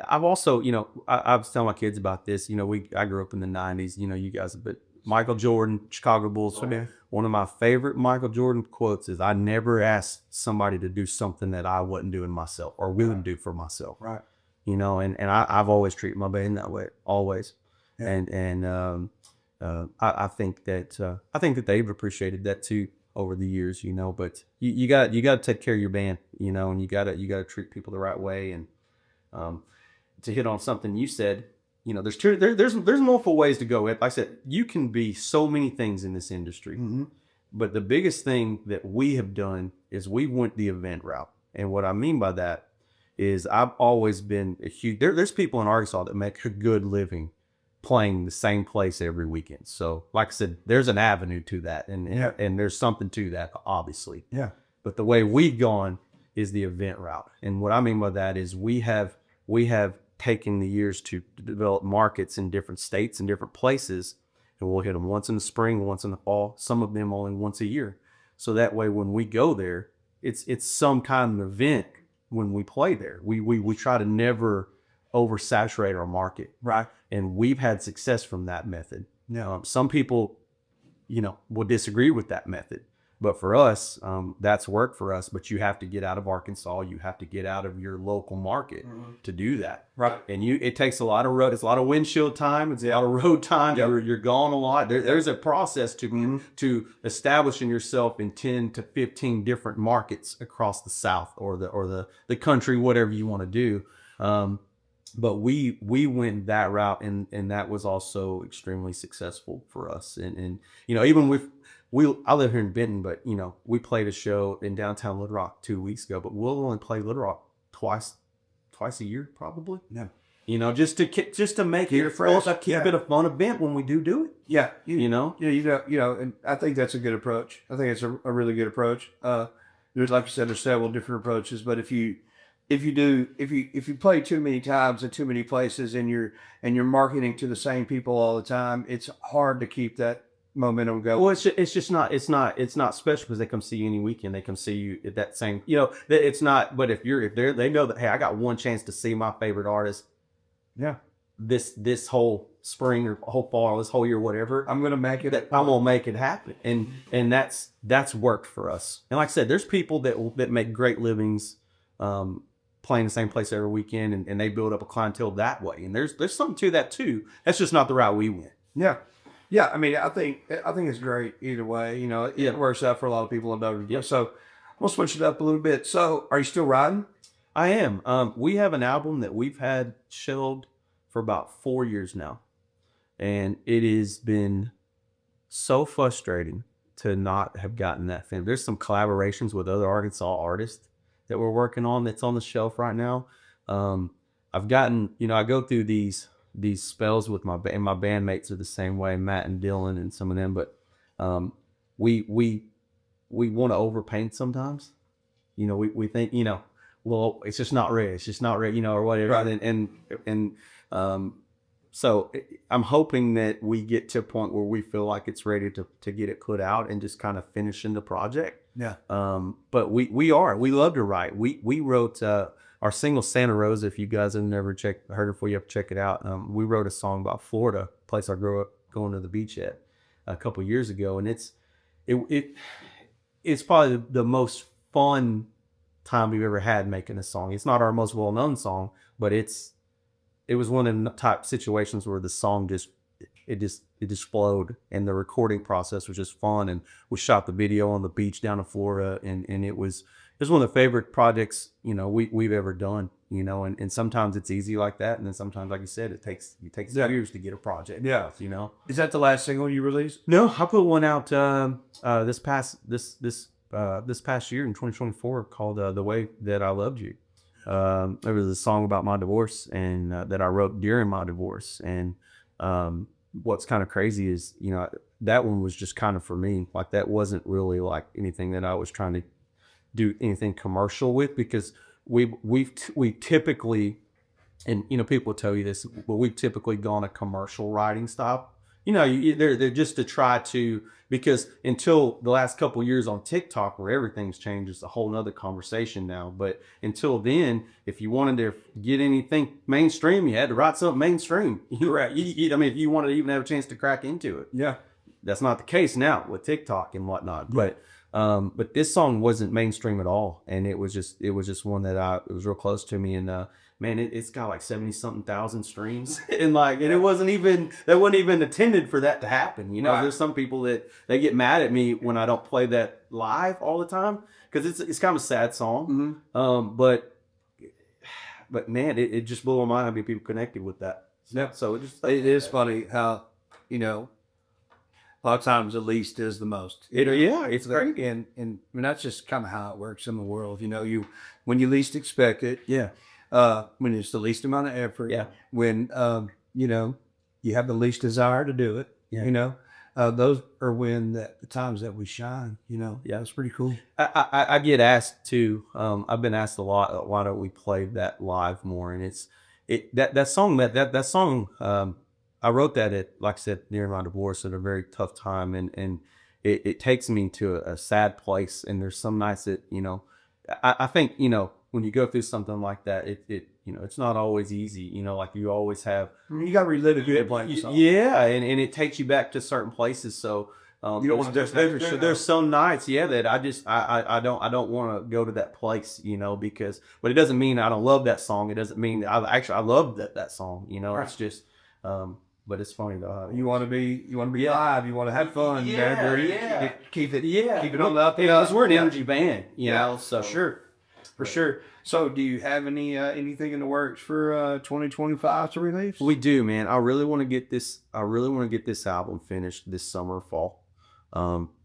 I've also, I was telling my kids about this. I grew up in the 90s. You guys, but Michael Jordan, Chicago Bulls. One of my favorite Michael Jordan quotes is, "I never asked somebody to do something that I wasn't doing myself or wouldn't do for myself." Right. And I've always treated my band that way, always. Yeah. And I think that they've appreciated that too over the years, but you got to take care of your band, and you got to treat people the right way. And to hit on something you said, there's multiple ways to go. Like I said, you can be so many things in this industry, but the biggest thing that we have done is we went the event route. And what I mean by that is I've always been a huge, there's people in Arkansas that make a good living playing the same place every weekend. So like I said, there's an avenue to that, and there's something to that, obviously. Yeah. But the way we've gone is the event route. And what I mean by that is we have taken the years to develop markets in different states and different places, and we'll hit them once in the spring, once in the fall, some of them only once a year. So that way when we go there, it's some kind of event when we play there. We try to never oversaturate our market. Right. And we've had success from that method. Yeah. Some people, will disagree with that method, but for us, that's worked for us. But you have to get out of Arkansas. You have to get out of your local market to do that. Right. And it takes a lot of road. It's a lot of windshield time. It's a lot of road time. Yep. You're gone a lot. There's a process to establishing yourself in 10 to 15 different markets across the South or the country, whatever you want to do. But we went that route, and that was also extremely successful for us. And even I live here in Benton, but we played a show in downtown Little Rock 2 weeks ago, but we'll only play Little Rock twice a year, probably. Yeah. Just to make it fresh. keep it a fun event when we do it. Yeah. Yeah, and I think that's a good approach. I think it's a really good approach. There's, like you said, there's several different approaches, but if you play too many times in too many places and you're marketing to the same people all the time, it's hard to keep that momentum going. Well, it's not special because they come see you any weekend. They come see you at that same, it's not. But if they know that, hey, I got one chance to see my favorite artist. Yeah. This whole spring or whole fall, or this whole year, whatever. I'm gonna make it. I'm gonna make it happen, and that's worked for us. And like I said, there's people that make great livings, playing the same place every weekend, and they build up a clientele that way. And there's something to that too. That's just not the route we went. Yeah. Yeah. I mean, I think it's great either way. It works out for a lot of people in Dover. Yep. So we'll switch it up a little bit. So are you still riding? I am. We have an album that we've had shelved for about 4 years now. And it has been so frustrating to not have gotten that film. There's some collaborations with other Arkansas artists that we're working on that's on the shelf right now. I've gotten, I go through these spells with my bandmates are the same way, Matt and Dylan and some of them, but we want to overpaint sometimes. We think, well, it's just not ready, or whatever. Right. So I'm hoping that we get to a point where we feel like it's ready to get it put out and just kind of finishing the project. Yeah. But we love to write. We wrote our single Santa Rosa. If you guys have never heard it before, you have to check it out. We wrote a song about Florida, place I grew up going to the beach at a couple of years ago, and it's probably the most fun time we've ever had making a song. It's not our most well-known song, but it's it was one of the type situations where the song just flowed, and the recording process was just fun. And we shot the video on the beach down in Florida, and it was one of the favorite projects we've ever done. And sometimes it's easy like that, and then sometimes, like you said, it takes years to get a project. Yeah. Is that the last single you released? No, I put one out this past year in 2024 called "The Way That I Loved You." It was a song about my divorce, and that I wrote during my divorce. And what's kind of crazy is that one was just kind of for me. Like, that wasn't really like anything that I was trying to do anything commercial with, because we typically, and people tell you this, but we've typically gone a commercial writing style. They're just to try to, because until the last couple of years on TikTok, where everything's changed, it's a whole nother conversation now. But until then, if you wanted to get anything mainstream, you had to write something mainstream. Right. I mean, if you wanted to even have a chance to crack into it. Yeah. That's not the case now with TikTok and whatnot. But this song wasn't mainstream at all, and it was just one that it was real close to me. And man, it's got like 70-something thousand streams, and it wasn't even intended for that to happen. Right. There's some people that they get mad at me when I don't play that live all the time, because it's kind of a sad song. Mm-hmm. But man, it just blew my mind how many people connected with that. Yeah. So it is funny how a lot of times the least is the most. It's great. And I mean, that's just kind of how it works in the world. When you least expect it. Yeah. When it's the least amount of effort. Yeah. When you have the least desire to do it. Yeah. Those are the times that we shine. Yeah, it's pretty cool. I get asked too. I've been asked a lot, why don't we play that live more? And that song. I wrote that like I said, near my divorce, at a very tough time, and it takes me to a sad place. And there's some nights that I think when you go through something like that, it's not always easy. Like, you always have, you got to relive a good playing song. Yeah, and it takes you back to certain places. So you don't want to. There's some nights, that I don't want to go to that place, because, but it doesn't mean I don't love that song. It doesn't mean that I love that song. Right. It's just. But it's funny though. You want to be live. You want to have fun. Keep it on the up. Because we're an energy band, So for sure. So, do you have anything in the works for 2025 to release? We do, man. I really want to get this album finished this summer, fall.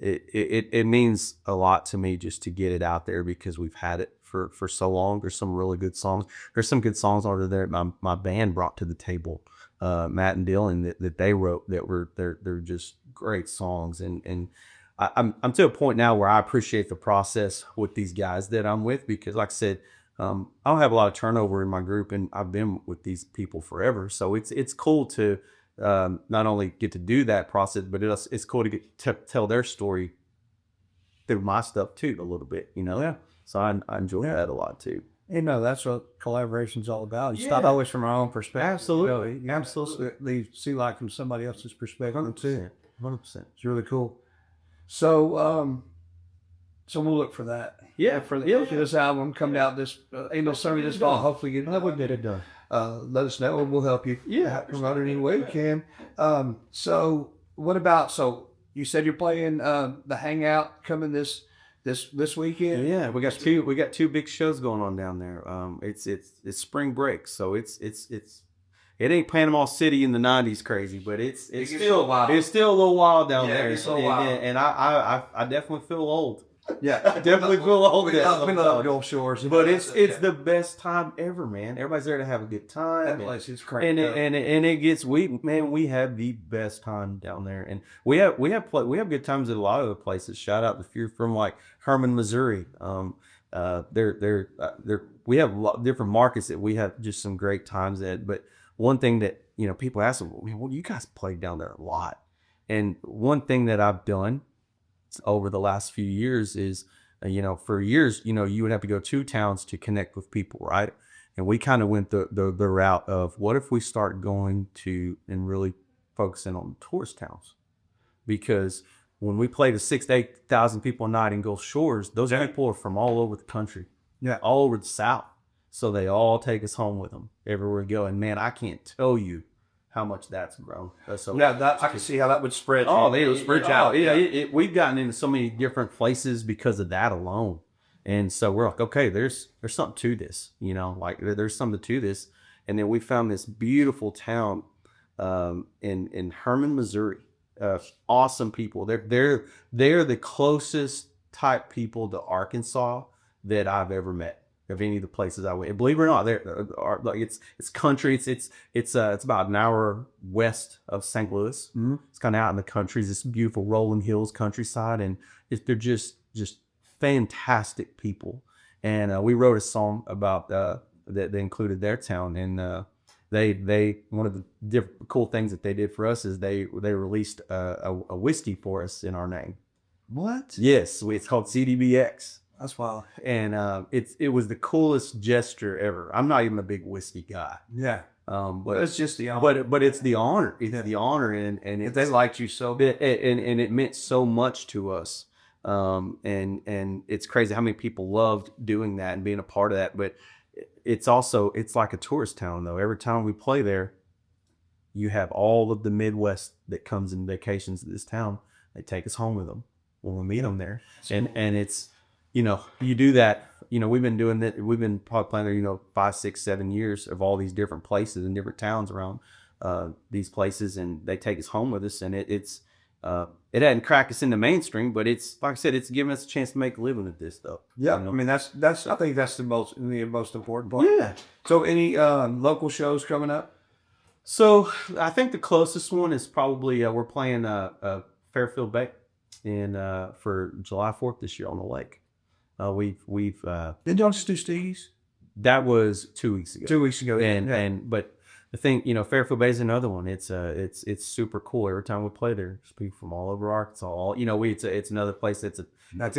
It means a lot to me just to get it out there, because we've had it for so long. There's some really good songs. There's some good songs over there my band brought to the table. Matt and Dylan that they wrote, they're just great songs, and I'm to a point now where I appreciate the process with these guys that I'm with, because, like I said, I don't have a lot of turnover in my group, and I've been with these people forever. So it's cool to not only get to do that process, but it's cool to get to tell their story through my stuff too, a little bit, Yeah. So I enjoy that a lot too. That's what collaboration's all about. You start always from our own perspective. Absolutely. You absolutely see life from somebody else's perspective too. 100%. It's really cool. So, we'll look for that. Yeah, for this album coming out this Angel Sermon this fall. Hopefully, we'll get it done. Let us know, and we'll help you. Promote it any way we can. So what about? So you said you're playing the Hangout coming this weekend. Yeah, we got two big shows going on down there. It's spring break, so it ain't Panama City in the '90s crazy, but it's still a little wild down there. It's so wild. And I definitely feel old. Yeah, I definitely feel old. We love the old shores, but it's the best time ever, man. Everybody's there to have a good time. That place is crazy, and it gets we have the best time down there, and we have good times at a lot of the places. Shout out if you're from like Herman, Missouri. We have a lot of different markets that we have just some great times at. But one thing that people ask, well, you guys play down there a lot, and one thing that I've done over the last few years is, for years, you would have to go to towns to connect with people, right? And we kind of went the route of, what if we start going to and really focusing on tourist towns? Because when we play to 6,000 to 8,000 people a night in Gulf Shores, those people are from all over the country, all over the South. So they all take us home with them everywhere we go. And man, I can't tell you how much that's grown. So Yeah, I can see how that would spread. it'll spread out. Yeah, we've gotten into so many different places because of that alone. And so we're like, okay, there's something to this, like there's something to this. And then we found this beautiful town in Herman, Missouri. Awesome people. They're the closest type people to Arkansas that I've ever met of any of the places I went. And believe it or not, like it's country. It's about an hour west of St. Louis. Mm-hmm. It's kind of out in the country. It's this beautiful rolling hills countryside, and they're just fantastic people. And we wrote a song about that they included their town, and they one of the cool things that they did for us is they released a whiskey for us in our name. What? Yes, it's called CDBX. That's wild. And it was the coolest gesture ever. I'm not even a big whiskey guy. Yeah. But it's just the honor. but it's the honor. It's the honor, and If they liked you so bad. and it meant so much to us. And it's crazy how many people loved doing that and being a part of that. But it's like a tourist town though. Every time we play there, you have all of the Midwest that comes in vacations to this town. They take us home with them when we meet them there. And it's, you do that, we've been doing that. We've been probably playing there, 5, 6, 7 years of all these different places and different towns around these places. And they take us home with us. And it hadn't cracked us into mainstream, but it's, like I said, it's giving us a chance to make a living at this though. Yeah. I mean, that's, I think that's the most important part. Yeah. So any local shows coming up? So I think the closest one is probably, we're playing Fairfield Bay for July 4th this year on the lake. We've Didn't y'all just do Stiggy's? that was 2 weeks ago. 2 weeks ago. But the thing, Fairfield Bay is another one. It's super cool. Every time we play there, there's people from all over Arkansas. It's another place that's a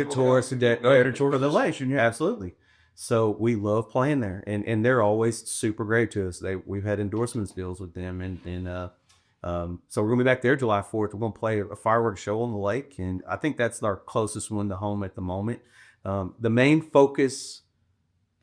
tourist tour of the lake. Yeah, absolutely. So we love playing there, and they're always super great to us. We've had endorsements deals with them, and so we're gonna be back there July 4th. We're gonna play a fireworks show on the lake, and I think that's our closest one to home at the moment. The main focus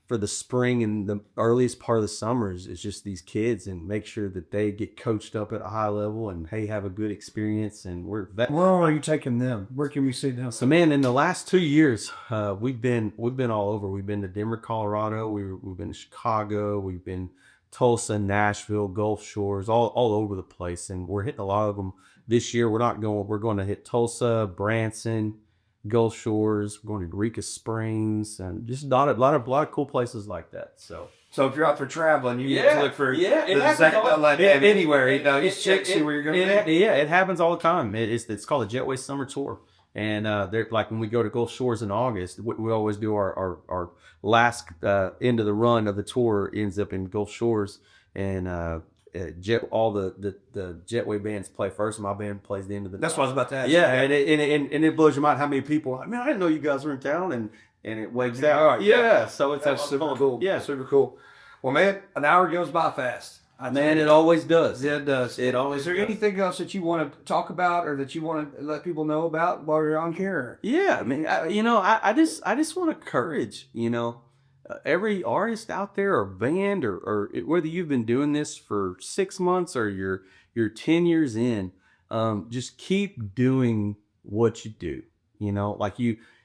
for the spring and the earliest part of the summers is just these kids and make sure that they get coached up at a high level and have a good experience. And Where are you taking them? Where can we see them? So man, in the last 2 years, we've been all over. We've been to Denver, Colorado. We've been to Chicago. We've been Tulsa, Nashville, Gulf Shores, all over the place. And we're hitting a lot of them this year. We're going to hit Tulsa, Branson, Gulf Shores. We're going to Eureka Springs, and just a lot of cool places like that. So if you're out for traveling, you need to look for the Zac Dunlap anywhere. Just check, see where you're going to be. Yeah, it happens all the time. It's called the Jetway Summer Tour. And they're like when we go to Gulf Shores in August, we always do our last end of the run of the tour ends up in Gulf Shores, and all the Jetway bands play first, and my band plays the end of the. That's what I was about to ask. Yeah, and it blows your mind how many people. I mean, I didn't know you guys were in town, and it waves out. All right, yeah, so it's super cool. Yeah, super cool. Well, man, an hour goes by fast. Man, it always does. Yeah, it does. It always. Is there anything else that you want to talk about, or that you want to let people know about while you're on here? Yeah, I mean, I just want to encourage, every artist out there or band or whether you've been doing this for 6 months or you're 10 years in, just keep doing what you do.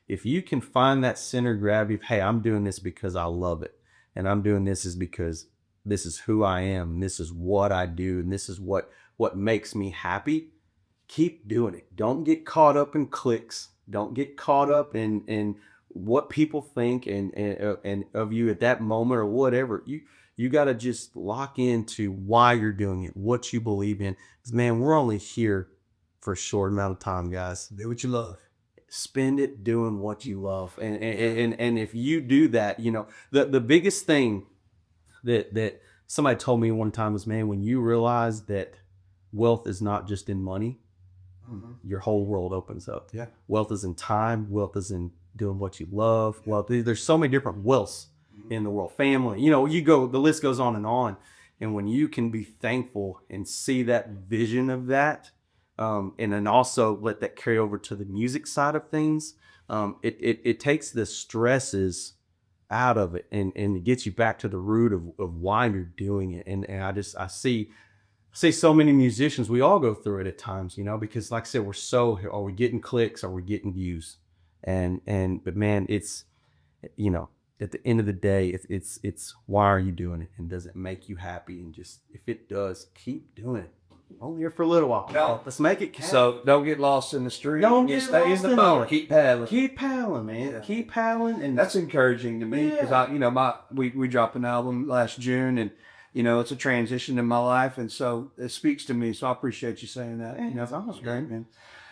If you can find that center gravity of, hey, I'm doing this because I love it, and I'm doing this is because this is who I am, and this is what I do, and this is what makes me happy. Keep doing it. Don't get caught up in clicks. Don't get caught up in what people think and of you at that moment or whatever. You got to just lock into why you're doing it, what you believe in. 'Cause man, we're only here for a short amount of time, guys. Do what you love. Spend it doing what you love, and if you do that, the biggest thing that somebody told me one time was, man, when you realize that wealth is not just in money, your whole world opens up. Yeah. Wealth is in time. Wealth is in doing what you love. Wealth, there's so many different wealths in the world. Family, the list goes on. And when you can be thankful and see that vision of that, and then also let that carry over to the music side of things, it takes the stresses out of it, and it gets you back to the root of why you're doing it. And I see so many musicians, we all go through it at times, you know, because like I said, are we getting clicks, are we getting views? But man, it's, you know, at the end of the day, it's why are you doing it, and does it make you happy? And just, if it does, keep doing it. Only here for a little while. No. Let's make it count. So don't get lost in the street. Don't get Stay lost in in the boat. it. Keep paddling. Keep paddling, man. Yeah. Keep paddling, and That's encouraging to me because we dropped an album last June, and you know it's a transition in my life, and so it speaks to me. So I appreciate you saying that. Yeah, You know, it's awesome, great, man.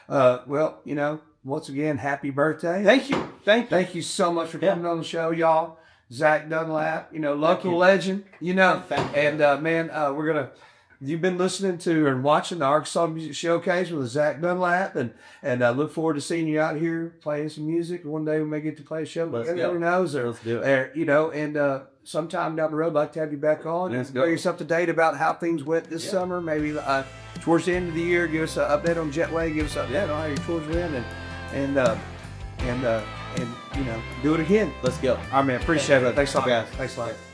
Well, you know, once again, happy birthday! thank you. Thank you so much for coming on the show, y'all. Zac Dunlap, you know, local legend, you know, and man, you've been listening to and watching the Arkansas Music Showcase with Zac Dunlap, and I look forward to seeing you out here playing some music. One day we may get to play a show. Let's Who go. knows? Let's do it. You know, and sometime down the road, I'd like to have you back on. Let's and go. bring us up to date about how things went this summer. Maybe towards the end of the year, give us an update on Jetway. Give us an update on how your tours went, and you know, do it again. Let's go. All right, man. Appreciate it. Thanks a lot, guys. Thanks a lot.